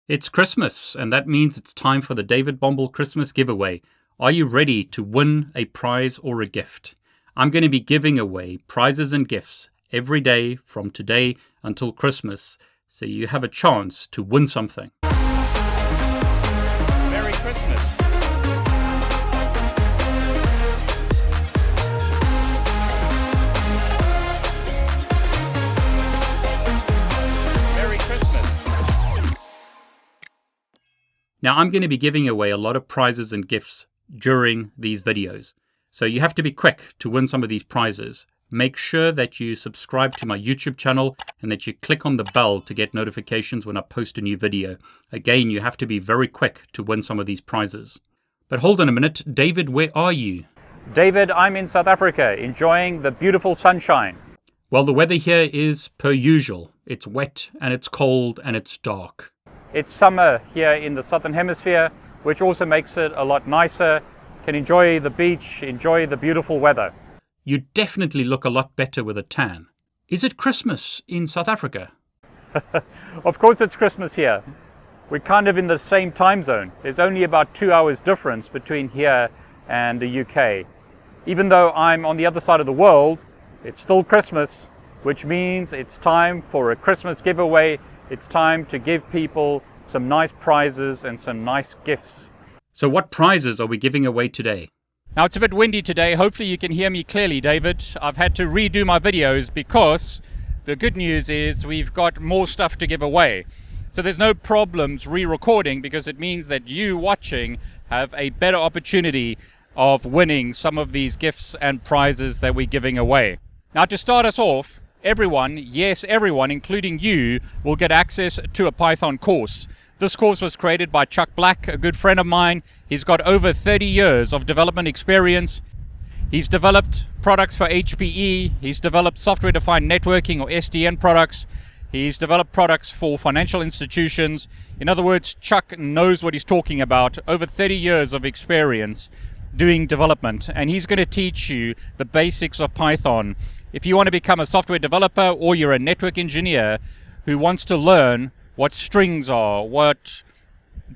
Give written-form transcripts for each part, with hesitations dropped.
It's Christmas, and that means it's time for the David Bombal Christmas giveaway. Are you ready to win a prize or a gift? I'm going to be giving away prizes and gifts every day from today until Christmas, so you have a chance to win something. Merry Christmas. Now, I'm going to be giving away a lot of prizes and gifts during these videos. So you have to be quick to win some of these prizes. Make sure that you subscribe to my YouTube channel and that you click on the bell to get notifications when I post a new video. Again, you have to be very quick to win some of these prizes. But hold on a minute. David, where are you? David, I'm in South Africa, enjoying the beautiful sunshine. Well, the weather here is per usual. It's wet and it's cold and it's dark. It's summer here in the Southern Hemisphere, which also makes it a lot nicer. Can enjoy the beach, enjoy the beautiful weather. You definitely look a lot better with a tan. Is it Christmas in South Africa? Of course it's Christmas here. We're kind of in the same time zone. There's only about 2 hours difference between here and the UK. Even though I'm on the other side of the world, it's still Christmas, which means it's time for a Christmas giveaway. It's time to give people some nice prizes and some nice gifts. So what prizes are we giving away today? Now it's a bit windy today. Hopefully you can hear me clearly, David. I've had to redo my videos because the good news is we've got more stuff to give away. So there's no problems re-recording because it means that you watching have a better opportunity of winning some of these gifts and prizes that we're giving away. Now to start us off, everyone, yes everyone, including you, will get access to a Python course. This course was created by Chuck Black, a good friend of mine. He's got over 30 years of development experience. He's developed products for HPE. He's developed software-defined networking or SDN products. He's developed products for financial institutions. In other words, Chuck knows what he's talking about. Over 30 years of experience doing development. And he's going to teach you the basics of Python. If you want to become a software developer or you're a network engineer who wants to learn what strings are, what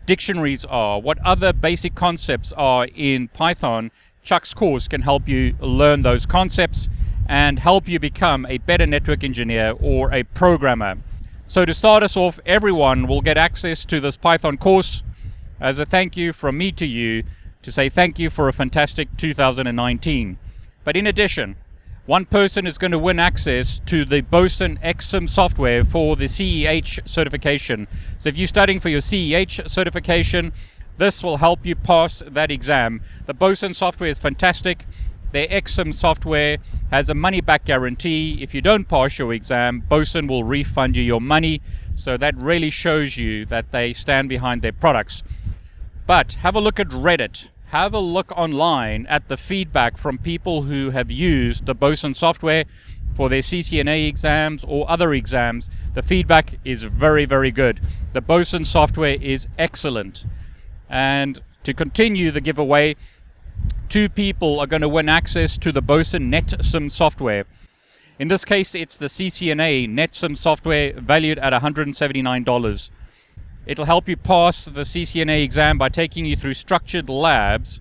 dictionaries are, what other basic concepts are in Python, Chuck's course can help you learn those concepts and help you become a better network engineer or a programmer. So to start us off, everyone will get access to this Python course as a thank you from me to you to say thank you for a fantastic 2019. But in addition, one person is going to win access to the Boson XSIM software for the CEH certification. So if you're studying for your CEH certification, this will help you pass that exam. The Boson software is fantastic. Their XSIM software has a money-back guarantee. If you don't pass your exam, Boson will refund you your money. So that really shows you that they stand behind their products. But have a look at Reddit. Have a look online at the feedback from people who have used the Boson software for their CCNA exams or other exams. The feedback is very, very good. The Boson software is excellent. And to continue the giveaway, 2 people are going to win access to the Boson NetSIM software. In this case, it's the CCNA NetSIM software valued at $179. It'll help you pass the CCNA exam by taking you through structured labs.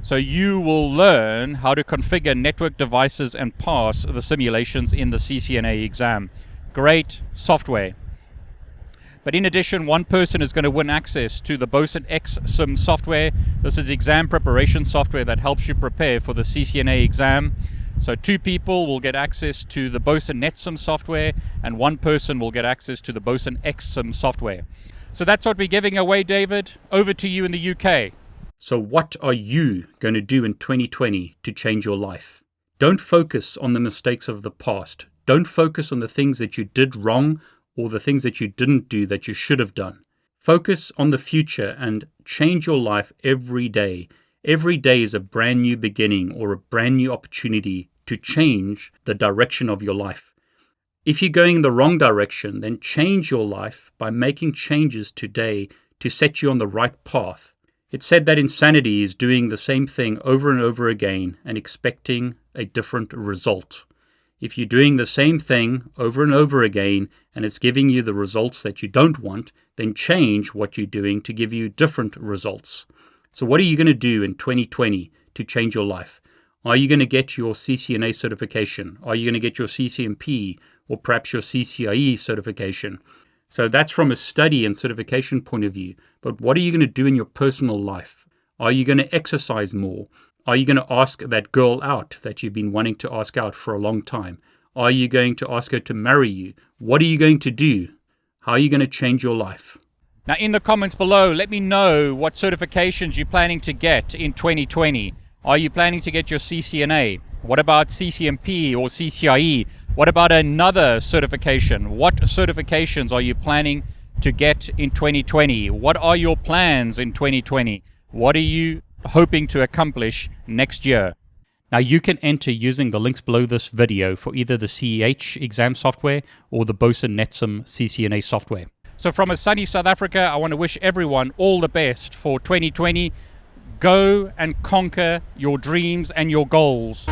So you will learn how to configure network devices and pass the simulations in the CCNA exam. Great software. But in addition, one person is going to win access to the Boson XSIM software. This is exam preparation software that helps you prepare for the CCNA exam. So 2 people will get access to the Boson NetSIM software and 1 person will get access to the Boson XSIM software. So that's what we're giving away, David. Over to you in the UK. So what are you going to do in 2020 to change your life? Don't focus on the mistakes of the past. Don't focus on the things that you did wrong or the things that you didn't do that you should have done. Focus on the future and change your life every day. Every day is a brand new beginning or a brand new opportunity to change the direction of your life. If you're going the wrong direction, then change your life by making changes today to set you on the right path. It's said that insanity is doing the same thing over and over again and expecting a different result. If you're doing the same thing over and over again and it's giving you the results that you don't want, then change what you're doing to give you different results. So what are you going to do in 2020 to change your life? Are you going to get your CCNA certification? Are you going to get your CCNP or perhaps your CCIE certification? So that's from a study and certification point of view. But what are you going to do in your personal life? Are you going to exercise more? Are you going to ask that girl out that you've been wanting to ask out for a long time? Are you going to ask her to marry you? What are you going to do? How are you going to change your life? Now, in the comments below, let me know what certifications you're planning to get in 2020. Are you planning to get your CCNA? What about CCNP or CCIE? What about another certification? What certifications are you planning to get in 2020? What are your plans in 2020? What are you hoping to accomplish next year? Now, you can enter using the links below this video for either the CEH exam software or the Boson Netsum CCNA software. So from a sunny South Africa, I want to wish everyone all the best for 2020. Go and conquer your dreams and your goals.